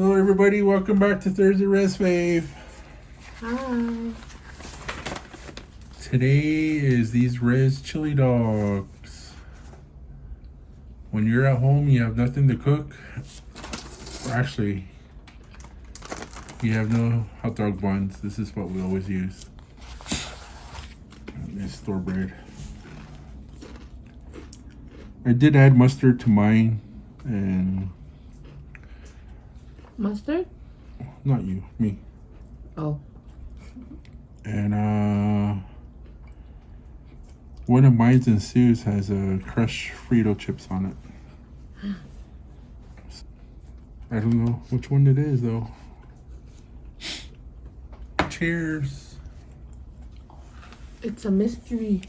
Hello, everybody. Welcome back to Thursday Rez-Fav. Hi. Today is these Rez chili dogs. When you're at home, you have nothing to cook. Or actually, you have no hot dog buns. This is what we always use. It's store bread. I did add mustard to mine, and Mustard? not you, me. Oh. And one of mine and Sue's has crushed Frito chips on it. I don't know which one it is though. Cheers. It's a mystery.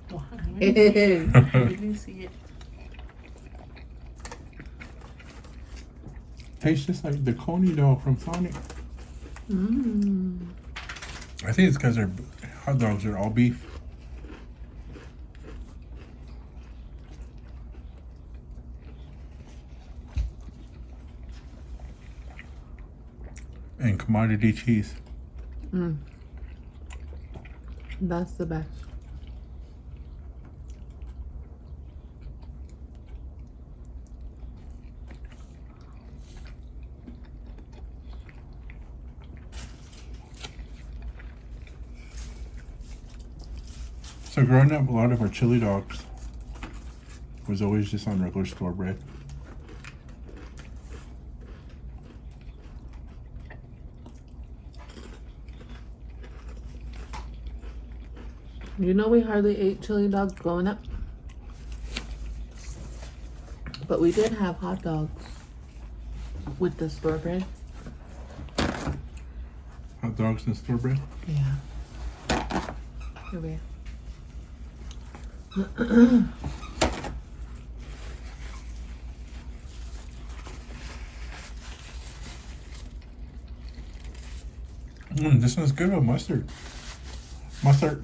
Why? It is. I didn't see it. Tastes just like the Coney dog from Sonic. Mmm. I think it's because their hot dogs are all beef. And commodity cheese. Mm. That's the best. So growing up, a lot of our chili dogs was always just on regular store bread. You know we hardly ate chili dogs growing up. But we did have hot dogs with the store bread. Hot dogs and store bread. Yeah. Here we are. This one's good with mustard. Mustard.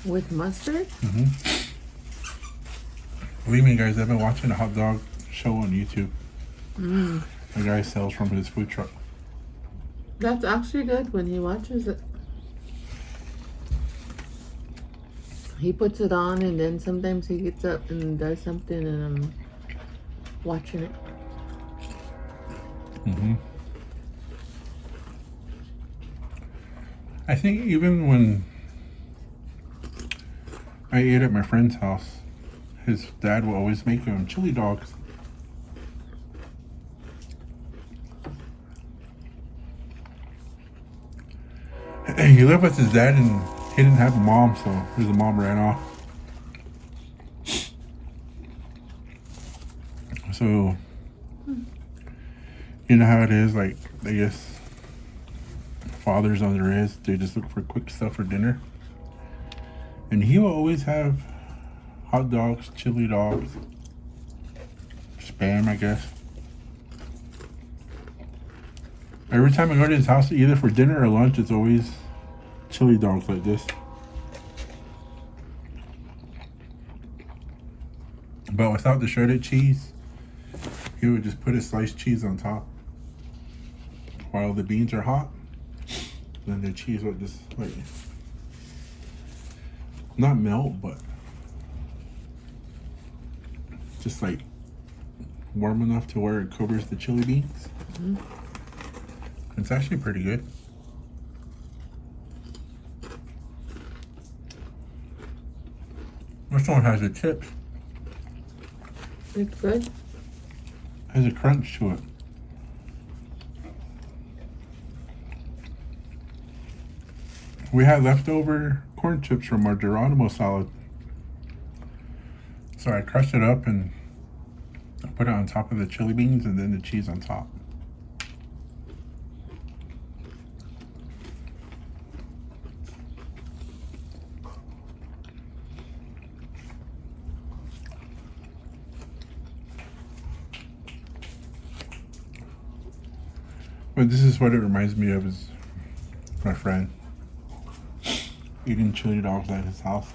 With mustard? Believe me, guys, I've been watching a hot dog show on YouTube. Mm. The guy sells from his food truck. That's actually good when he watches it. He puts it on and then sometimes he gets up and does something and I'm watching it. I think even when I ate at my friend's house, his dad would always make him chili dogs. He lived with his dad and he didn't have a mom, so his mom ran off. So, you know how it is, like, I guess fathers on the Rez, they just look for quick stuff for dinner. And he will always have hot dogs, chili dogs, Spam, I guess. Every time I go to his house, either for dinner or lunch, it's always chili dogs like this. But without the shredded cheese, he would just put his sliced cheese on top. While the beans are hot, then the cheese would just like, not melt, but just like warm enough to where it covers the chili beans. It's actually pretty good. This one has the chips. It's good. Has a crunch to it. We had leftover corn chips from our Geronimo salad. So I crushed it up and put it on top of the chili beans and then the cheese on top. But this is what it reminds me of, is my friend eating chili dogs at his house.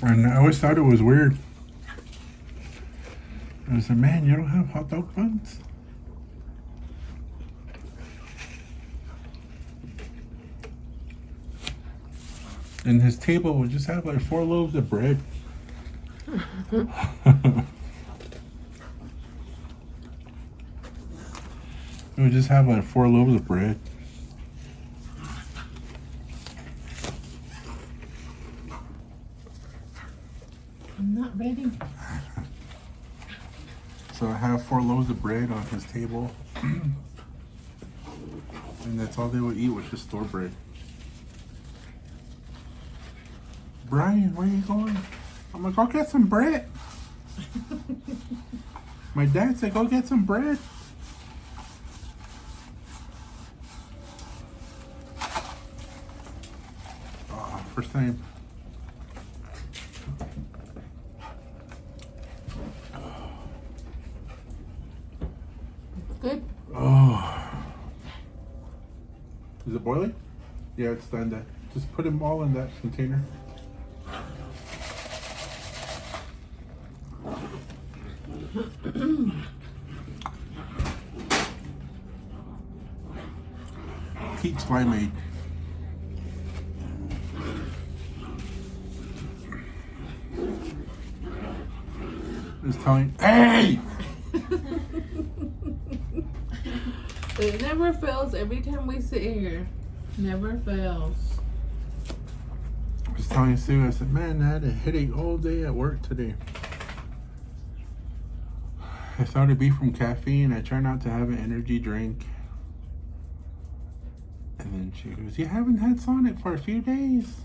And I always thought it was weird. I said, man, you don't have hot dog buns? And his table would just have like 4 loaves of bread. It would just have like 4 loaves of bread. I'm not ready. So I have 4 loaves of bread on his table. And that's all they would eat was just store bread. Brian, where are you going? I'm like, go get some bread. My dad said, go get some bread. Oh, first time. Good. Oh. Is it boiling? Yeah, it's done that. Just put them all in that container. Peach limeade. Just telling, hey! It never fails every time we sit here. Never fails. I was telling Sue, I said, man, I had a headache all day at work today. I thought it'd be from caffeine. I tried not to have an energy drink. And then she goes, you haven't had Sonic for a few days.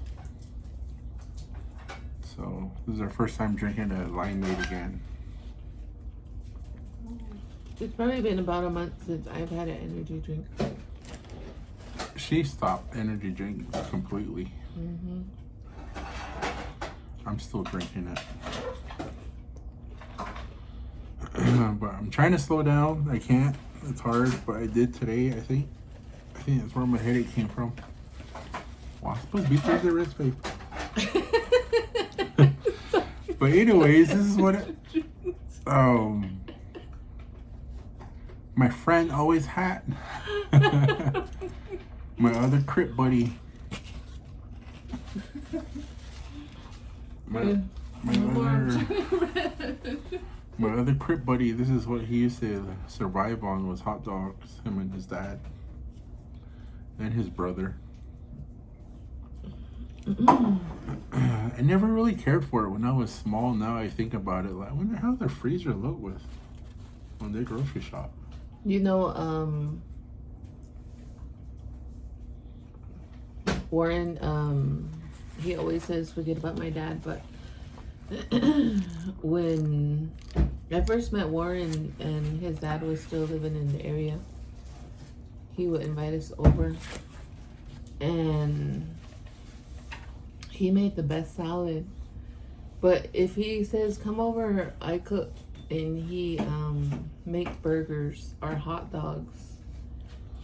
So this is our first time drinking a limeade again. It's probably been about a month since I've had an energy drink. She stopped energy drinks completely. Mm-hmm. I'm still drinking it. But I'm trying to slow down. I can't. It's hard, but I did today, I think. I think that's where my headache came from. Well, I'm supposed to be Thursday Rez-Fav. But anyways, this is what it, my friend always had. My other crip buddy. My other crip buddy, this is what he used to survive on, was hot dogs, him and his dad. And his brother. I never really cared for it when I was small. Now I think about it, like, I wonder how their freezer looked with when they grocery shop. You know, Warren, he always says forget about my dad, but when I first met Warren and his dad was still living in the area, he would invite us over and he made the best salad. But if he says come over, I cook, and he make burgers or hot dogs.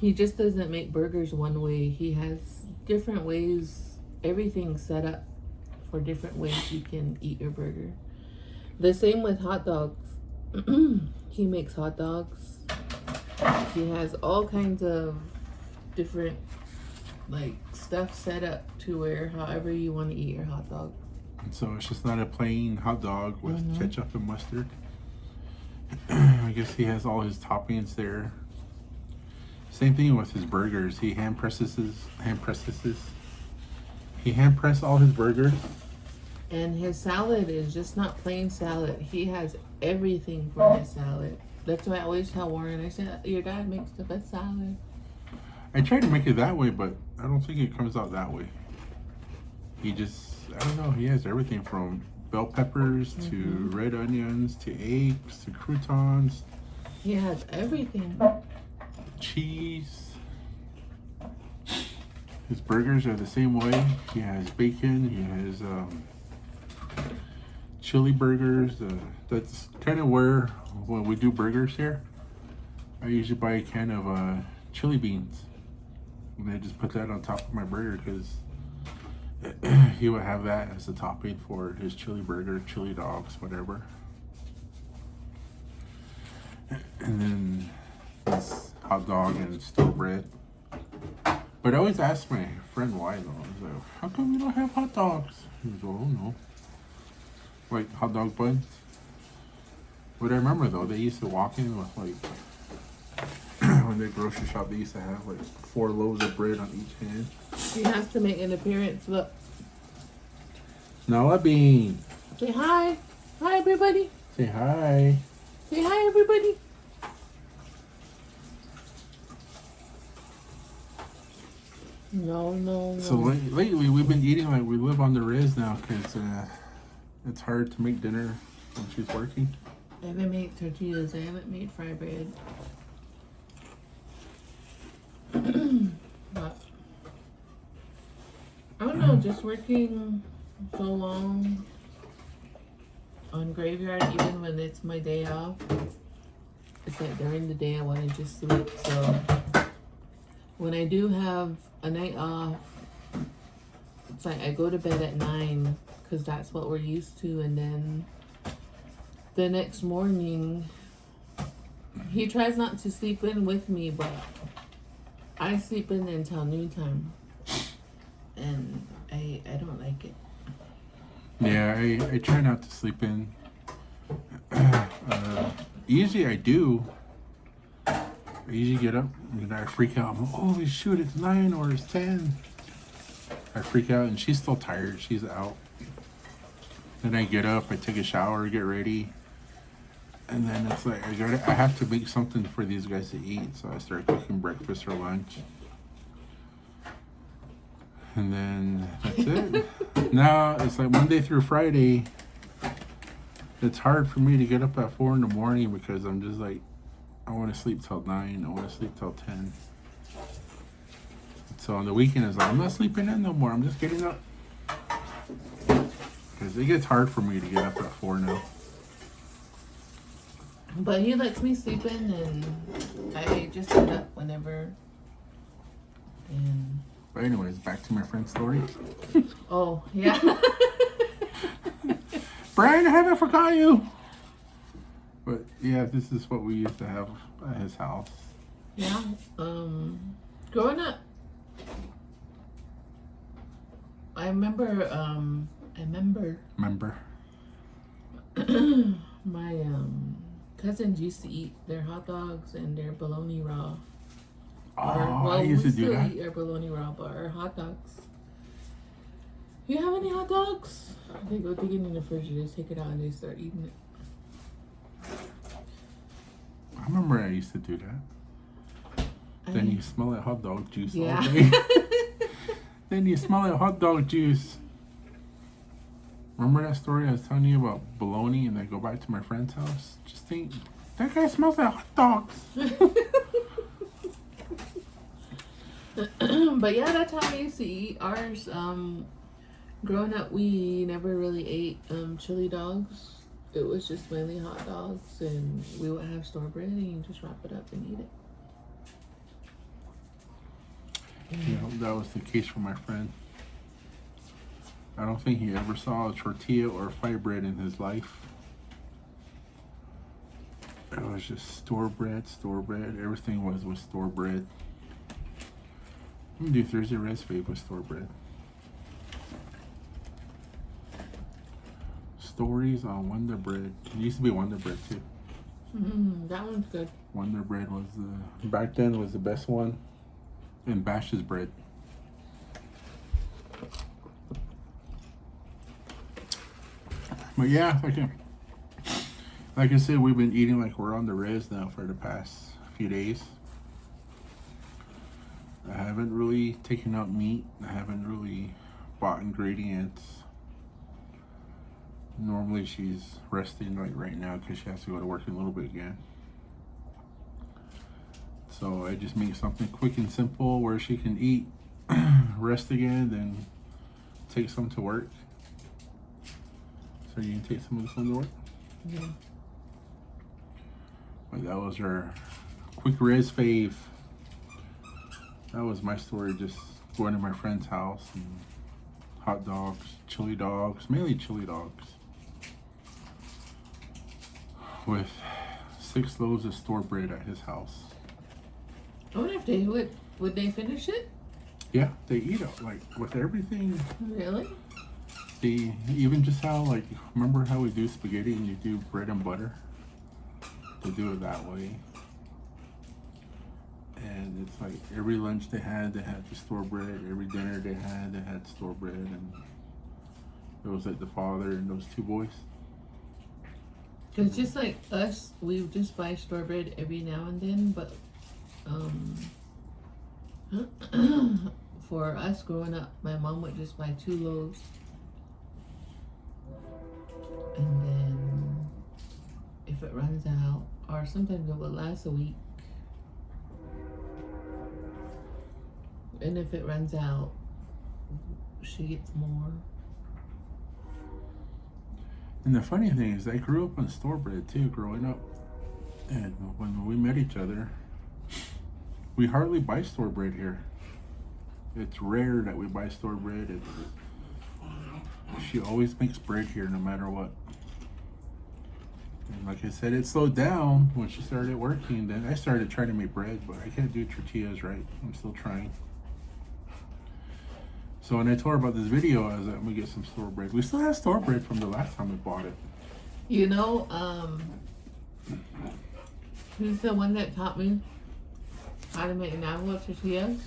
He just doesn't make burgers one way. He has different ways, everything set up for different ways you can eat your burger. The same with hot dogs. He makes hot dogs. He has all kinds of different like stuff set up to where however you want to eat your hot dog. So it's just not a plain hot dog with ketchup and mustard. I guess he has all his toppings there. Same thing with his burgers. He hand presses all his burgers. And his salad is just not plain salad. He has everything for his salad. That's why I always tell Warren, I said, your dad makes the best salad. I tried to make it that way, but I don't think it comes out that way. He just, I don't know, he has everything from bell peppers to red onions to eggs to croutons. He has everything. Cheese. His burgers are the same way. He has bacon. He has chili burgers. That's kind of where, when we do burgers here, I usually buy a can of chili beans. And I just put that on top of my burger because he would have that as a topping for his chili burger, chili dogs, whatever. And then this hot dog and stale bread. But I always ask my friend why though. I was like, how come we don't have hot dogs? He was like, oh no. Like hot dog buns. But I remember though, they used to walk in with like, when they grocery shop, they used to have like 4 loaves of bread on each hand. He has to make an appearance. Look. Noah Bean. Say hi. Hi, everybody. Say hi. Say hi, everybody. No. So lately we've been eating like we live on the Rez now because it's hard to make dinner when she's working. I haven't made tortillas. I haven't made fried bread. But I don't know, just working so long on graveyard, even when it's my day off. It's like during the day I want to just sleep. So when I do have a night off, it's like I go to bed at 9 because that's what we're used to, and then the next morning he tries not to sleep in with me, but I sleep in until noontime, and I don't like it. Yeah, I try not to sleep in. Usually I do. I usually get up and I freak out. I'm like, holy shoot, it's 9 or it's 10. I freak out and she's still tired. She's out. Then I get up, I take a shower, get ready. And then it's like, I have to make something for these guys to eat. So I start cooking breakfast or lunch. And then that's it. Now it's like Monday through Friday. It's hard for me to get up at 4 in the morning because I'm just like, I want to sleep till 9. I want to sleep till 10. So on the weekend, it's like, I'm not sleeping in no more. I'm just getting up. Because it gets hard for me to get up at 4 now. But he lets me sleep in, and I just get up whenever. And But anyways, back to my friend's story. oh yeah. Brian, I haven't forgot you. But yeah, this is what we used to have at his house. Yeah. Growing up, I remember. Remember? My cousins used to eat their hot dogs and their bologna raw. Oh, I used to do that. Eat our bologna raw, but our hot dogs. You have any hot dogs? They go dig it in the fridge, they just take it out and they start eating it. I remember I used to do that. Then you smell like hot dog juice all Yeah. day. Then you smell like hot dog juice. Remember that story I was telling you about bologna and I go back to my friend's house? Just think, that guy smells like hot dogs. But yeah, that's how we used to eat ours. Growing up, we never really ate chili dogs. It was just mainly hot dogs, and we would have store bread and you just wrap it up and eat it. You know, that was the case for my friend. I don't think he ever saw a tortilla or fried bread in his life. It was just store bread. Everything was store bread. I'm gonna do Thursday Rez-Fav with store bread. Stories on Wonder Bread. It used to be Wonder Bread too. That one's good. Wonder Bread was back then was the best one. And Bash's bread. But yeah, like I said, we've been eating like we're on the Rez now for the past few days. I haven't really taken out meat. I haven't really bought ingredients. Normally she's resting like right now because she has to go to work in a little bit again. So I just make something quick and simple where she can eat, rest again, then take some to work. So you can take some of this one to work? Yeah. But that was her quick Rez-Fav. That was my story, just going to my friend's house and hot dogs, chili dogs, mainly chili dogs, with 6 loaves of store bread at his house. I wonder if they would they finish it? Yeah, they eat it like with everything. Really? They even just how like remember how we do spaghetti and you do bread and butter? They do it that way. And it's like every lunch they had the store bread. Every dinner they had store bread, and it was like the father and those 2 boys. Cause just like us, we just buy store bread every now and then, but for us growing up, my mom would just buy 2 loaves, and then if it runs out, or sometimes it will last a week. And if it runs out, she gets more. And the funny thing is, I grew up on store bread too, growing up. And when we met each other, we hardly buy store bread here. It's rare that we buy store bread. She always makes bread here, no matter what. And like I said, it slowed down when she started working. Then I started trying to make bread, but I can't do tortillas right. I'm still trying. So when I told her about this video, I was like, I'm gonna get some store bread. We still have store bread from the last time we bought it. You know, who's the one that taught me how to make navajo tortillas?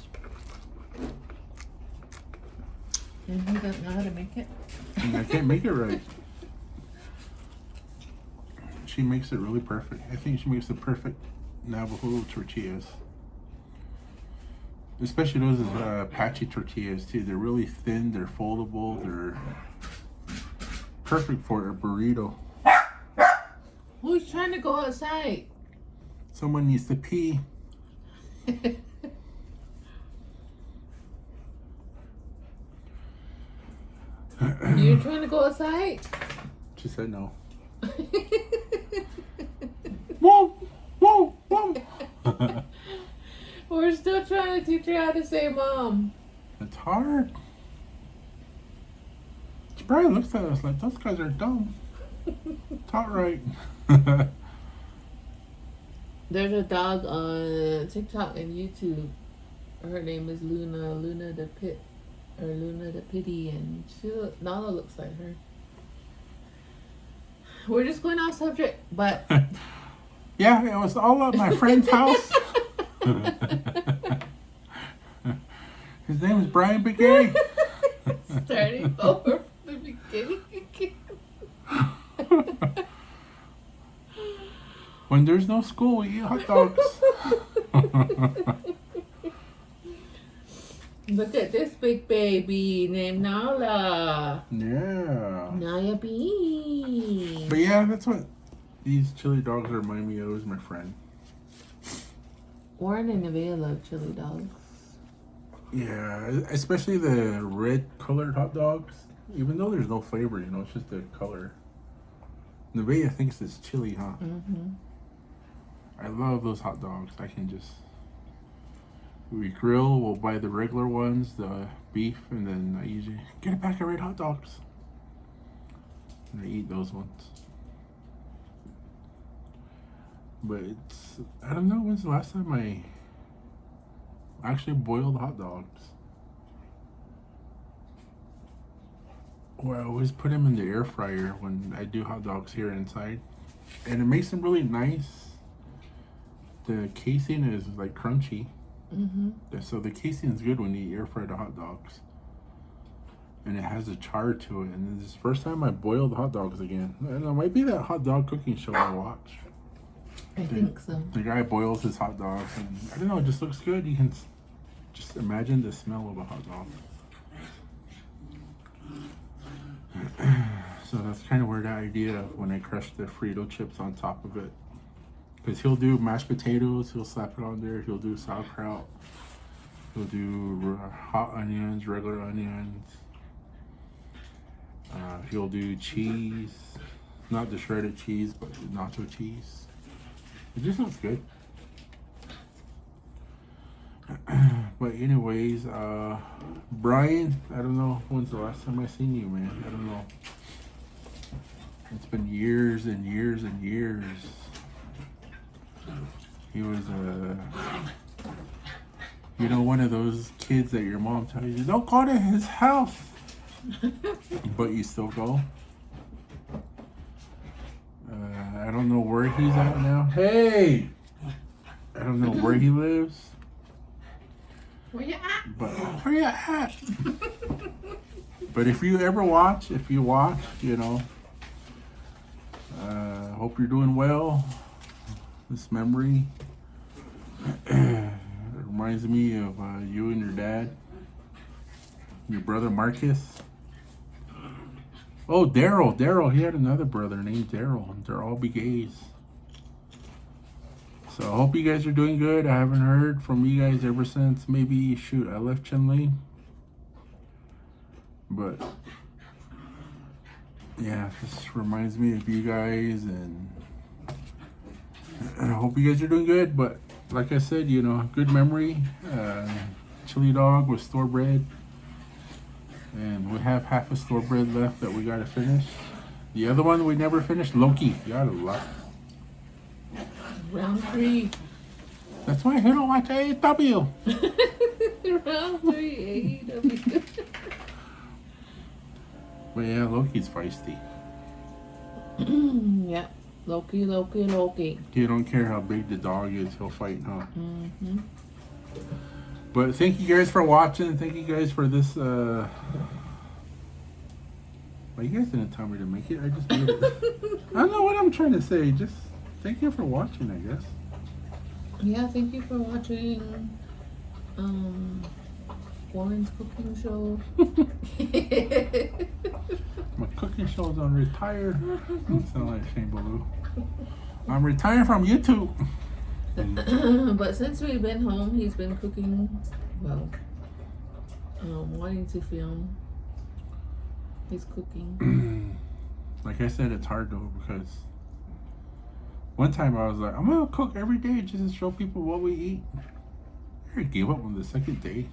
And he doesn't know how to make it? And I can't make it right. She makes it really perfect. I think she makes the perfect Navajo tortillas. Especially those patchy tortillas too. They're really thin, they're foldable, they're perfect for a burrito. Who's trying to go outside? Someone needs to pee. You're trying to go outside? She said no. Whoa, whoa, whoa. We're still trying to teach her how to say mom. It's hard. She probably looks at us like, those guys are dumb. Taught right. There's a dog on TikTok and YouTube. Her name is Luna the Pit, or Luna the Pity, and Nala looks like her. We're just going off subject, but yeah, it was all at my friend's house. His name is Brian Begay. Starting over from the beginning again. When there's no school, we eat hot dogs. Look at this big baby named Nala. Yeah. Naya Bean. But yeah, that's what these chili dogs remind me of, is my friend. Warren and Nevaeh love chili dogs. Yeah, especially the red colored hot dogs. Even though there's no flavor, you know, it's just the color. Nevaeh thinks it's chili, huh? Mm-hmm. I love those hot dogs. I can just... We grill, we'll buy the regular ones, the beef, and then I usually get a pack of red hot dogs. And I eat those ones. But it's... I don't know when's the last time I actually boiled hot dogs. Or I always put them in the air fryer when I do hot dogs here inside. And it makes them really nice. The casing is like crunchy. Mm-hmm. So the casing is good when you air fry the hot dogs. And it has a char to it. And this is the first time I boiled hot dogs again. And it might be that hot dog cooking show I watch. I think so. The guy boils his hot dogs. And I don't know, it just looks good. You can just imagine the smell of a hot dog. So that's kind of where the idea of when I crush the Frito chips on top of it. Because he'll do mashed potatoes, he'll slap it on there, he'll do sauerkraut, he'll do hot onions, regular onions, he'll do cheese, not the shredded cheese, but the nacho cheese. It just looks good. But anyways, Brian, I don't know when's the last time I seen you, man. I don't know. It's been years and years and years. He was one of those kids that your mom tells you, don't go to his house. But you still go. I don't know where he's at now. Hey! I don't know where he lives. Where you at? But where you at? But if you watch, hope you're doing well. This memory reminds me of you and your dad, your brother Marcus. Oh, Daryl. He had another brother named Daryl. They're all big A's. So I hope you guys are doing good. I haven't heard from you guys ever since maybe I left Chinle. But yeah, this reminds me of you guys, and I hope you guys are doing good. But like I said, good memory. Chili dog with store bread. And we have half a store bread left that we gotta finish. The other one we never finished, Loki. You got a lot. Round 3. That's why I don't watch AEW. Round 3 AEW. But yeah, Loki's feisty. Yep. Loki. You don't care how big the dog is, he'll fight, huh? Mm-hmm. But thank you guys for watching. Thank you guys for this. Well, you guys didn't tell me to make it. I just made it. I don't know what I'm trying to say. Just thank you for watching, I guess. Yeah, thank you for watching Warren's cooking show. My cooking show's on retire. Don't sound like Shane Ballou. I'm retiring from YouTube. But since we've been home, he's been cooking. Well, wanting to film. He's cooking. Like I said, it's hard though, because one time I was like, I'm gonna cook every day just to show people what we eat. I gave up on the second day.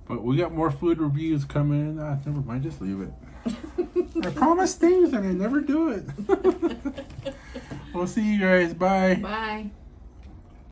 But we got more food reviews coming. Never mind, just leave it. I promise things and I never do it. We'll see you guys. Bye. Bye.